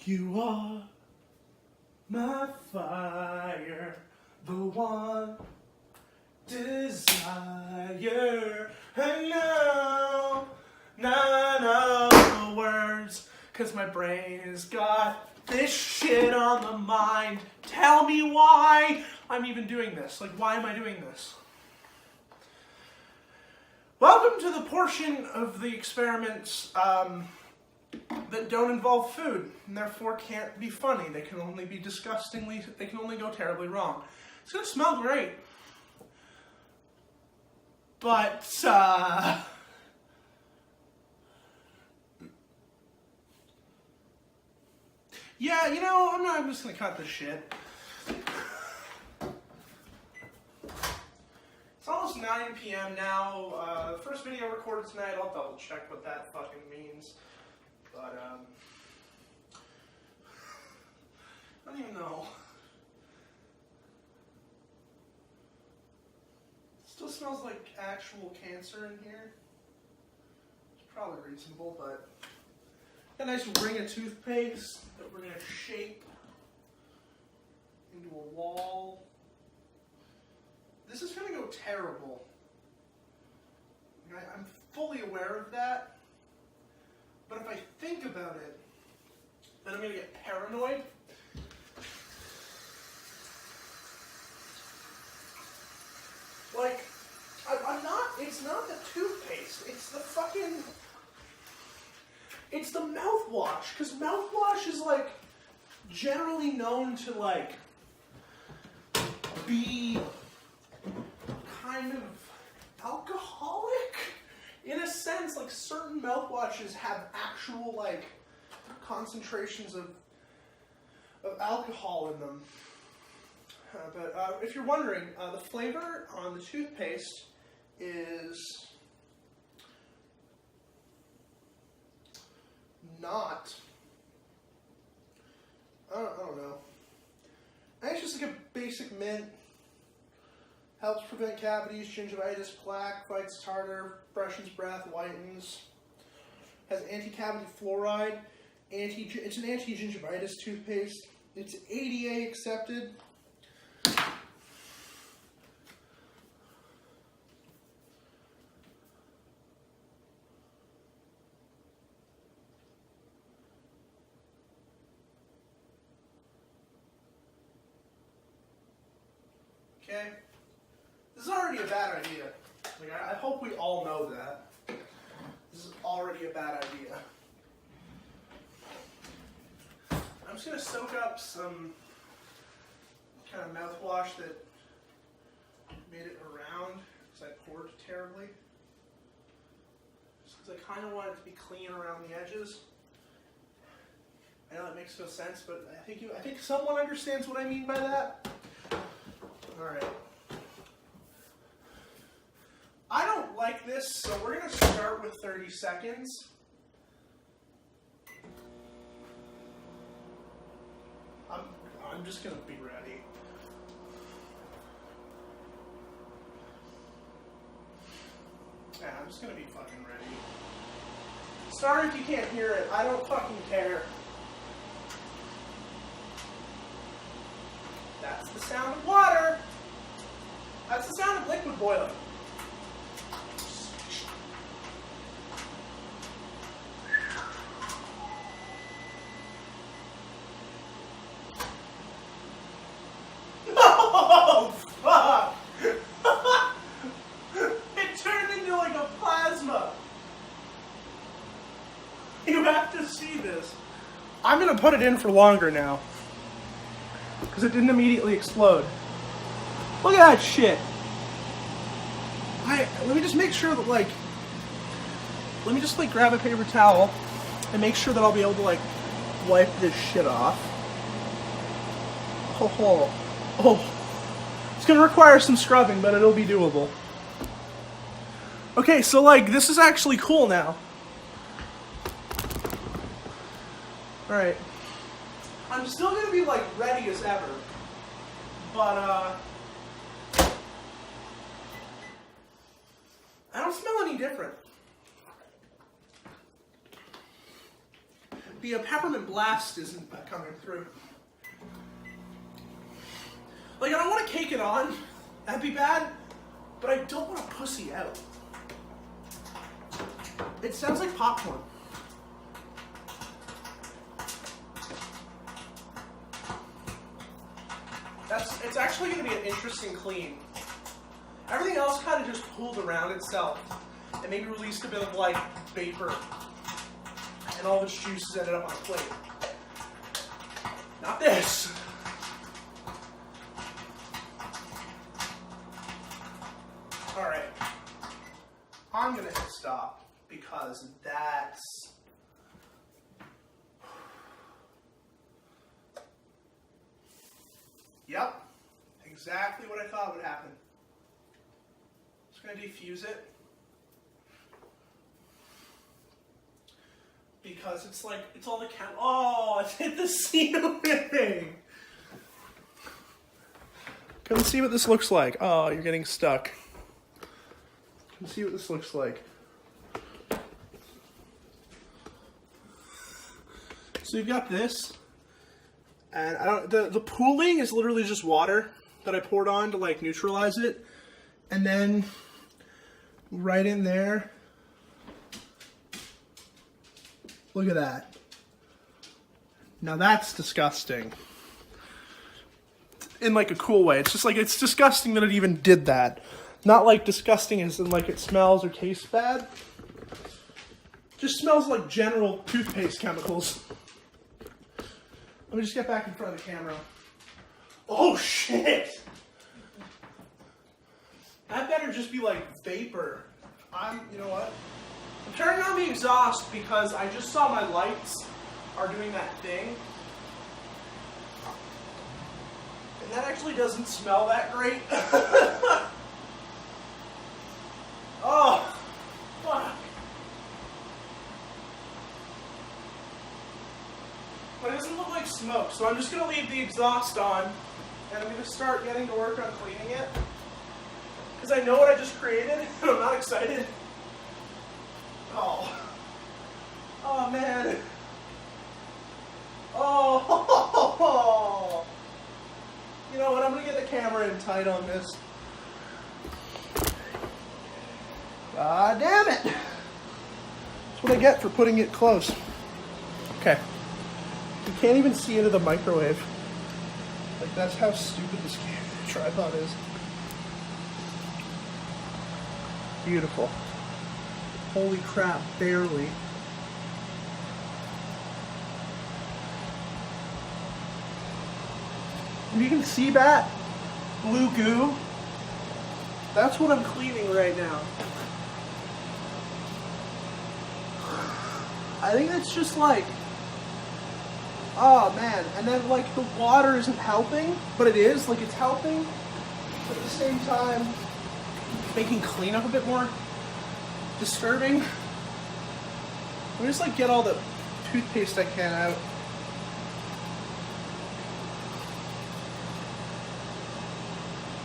You are my fire, the one desire. I know none of the words, 'cause my brain has got this shit on the mind. Tell me why I'm even doing this. Like, why am I doing this? Welcome to the portion of the experiments that don't involve food, and therefore can't be funny. They can only be they can only go terribly wrong. It's gonna smell great. But, yeah, you know, I'm just gonna cut this shit. It's almost 9 p.m. now. The first video recorded tonight. I'll double check what that fucking means. But, I don't even know. It still smells like actual cancer in here. It's probably reasonable, but got a nice ring of toothpaste that we're going to shape into a wall. This is going to go terrible. I'm fully aware of that. But if I think about it, then I'm going to get paranoid. Like, it's not the toothpaste, it's the fucking, it's the mouthwash. Because mouthwash is, like, generally known to, like, be kind of alcoholic. In a sense, like, certain mouthwashes have actual, like, concentrations of alcohol in them. But if you're wondering, the flavor on the toothpaste is not, I don't know. I think it's just like a basic mint. Helps prevent cavities, gingivitis, plaque, fights tartar, freshens breath, whitens. Has anti-cavity fluoride. It's an anti-gingivitis toothpaste. It's ADA accepted. Okay? This is already a bad idea. Like, I hope we all know that. This is already a bad idea. I'm just going to soak up some kind of mouthwash that made it around because I poured terribly. Just because I kind of want it to be clean around the edges. I know that makes no sense, but I think someone understands what I mean by that. Alright. I don't like this, so we're going to start with 30 seconds. I'm just going to be ready. Yeah, I'm just going to be fucking ready. Sorry if you can't hear it. I don't fucking care. That's the sound of water. That's the sound of liquid boiling. Oh, fuck! It turned into like a plasma. You have to see this. I'm going to put it in for longer now. Because it didn't immediately explode. Look at that shit. Let me just make sure that, like, let me just, like, grab a paper towel and make sure that I'll be able to, like, wipe this shit off. Oh. It's going to require some scrubbing, but it'll be doable. Okay, so, like, this is actually cool now. Alright. I'm still going to be, like, ready as ever. But, I don't smell any different. The peppermint blast isn't coming through. Like, I don't want to cake it on. That'd be bad. But I don't want to pussy out. It sounds like popcorn. It's actually going to be an interesting clean. Everything else kind of just pulled around itself and maybe released a bit of like vapor, and all this juices ended up on a plate. Not this. All right, I'm going to hit stop because that's yep, exactly what I thought would happen. Just going to defuse it. Because it's like, it's all the oh, it's hit the ceiling. Come see what this looks like. Oh, you're getting stuck. Come see what this looks like. So you've got this. And I don't, the pooling is literally just water that I poured on to like neutralize it. And then right in there, look at that. Now that's disgusting. In like a cool way. It's just like, it's disgusting that it even did that. Not like disgusting as in like it smells or tastes bad. Just smells like general toothpaste chemicals. Let me just get back in front of the camera. Oh shit! That better just be like vapor. You know what? I'm turning on the exhaust because I just saw my lights are doing that thing. And that actually doesn't smell that great. Oh, fuck. But it doesn't look like smoke, so I'm just going to leave the exhaust on, and I'm going to start getting to work on cleaning it. Because I know what I just created, and I'm not excited. Oh. Oh, man. Oh. You know what, I'm going to get the camera in tight on this. Ah, damn it. That's what I get for putting it close. Okay. You can't even see into the microwave. Like, that's how stupid this tripod is. Beautiful. Holy crap, barely. You can see that blue goo. That's what I'm cleaning right now. I think it's just like, oh man, and then like the water isn't helping, but it is, like it's helping, but at the same time, making cleanup a bit more disturbing. Let me just like get all the toothpaste I can out.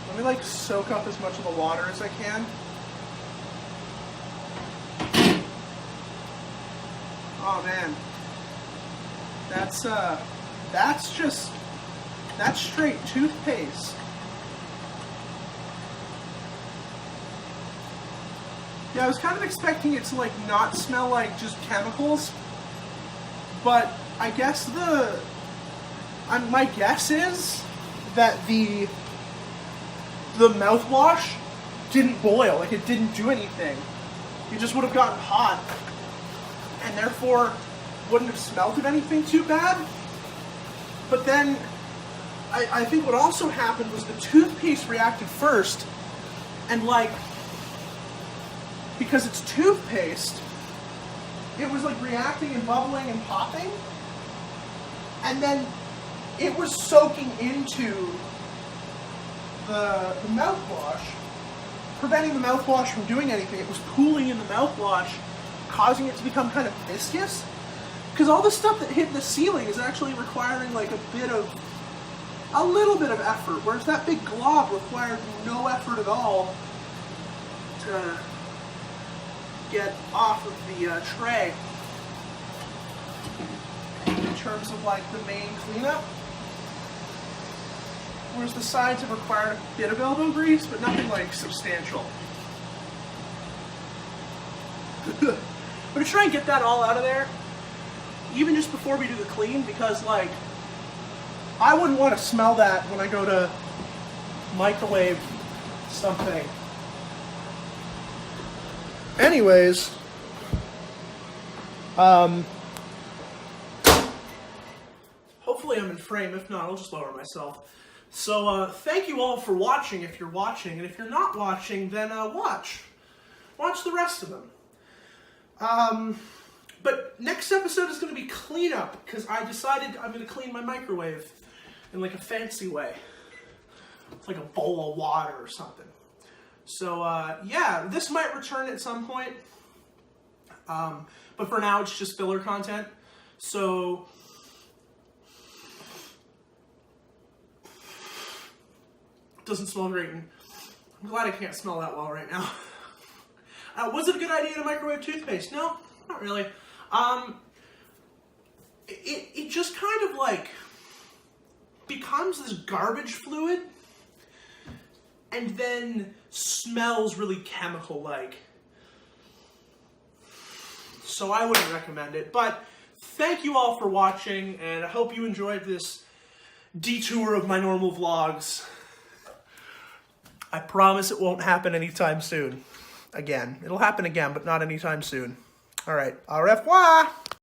Let me like soak up as much of the water as I can. Oh man, that's straight toothpaste. Yeah, I was kind of expecting it to like not smell like just chemicals, but I guess my guess is that the mouthwash didn't boil, like it didn't do anything. It just would have gotten hot, and therefore wouldn't have smelled of anything too bad. But then, I think what also happened was the toothpaste reacted first, and like, because it's toothpaste, it was like reacting and bubbling and popping, and then it was soaking into the mouthwash, preventing the mouthwash from doing anything. It was pooling in the mouthwash, causing it to become kind of viscous. Because all the stuff that hit the ceiling is actually requiring like a little bit of effort, whereas that big glob required no effort at all to get off of the tray. in terms of like the main cleanup. Whereas the sides have required a bit of elbow grease, but nothing like substantial. I'm gonna try and get that all out of there, even just before we do the clean, because like, I wouldn't want to smell that when I go to microwave something. Anyways, hopefully I'm in frame. If not, I'll just lower myself. So thank you all for watching if you're watching, and if you're not watching, then watch the rest of them. But next episode is going to be cleanup, because I decided I'm going to clean my microwave in like a fancy way. It's like a bowl of water or something. So yeah, this might return at some point. But for now, it's just filler content. So it doesn't smell great, and I'm glad I can't smell that well right now. Was it a good idea to microwave toothpaste? No, not really. It just kind of like becomes this garbage fluid and then smells really chemical-like. So I wouldn't recommend it. But thank you all for watching, and I hope you enjoyed this detour of my normal vlogs. I promise it won't happen anytime soon. Again. It'll happen again, but not anytime soon. All right. Au revoir!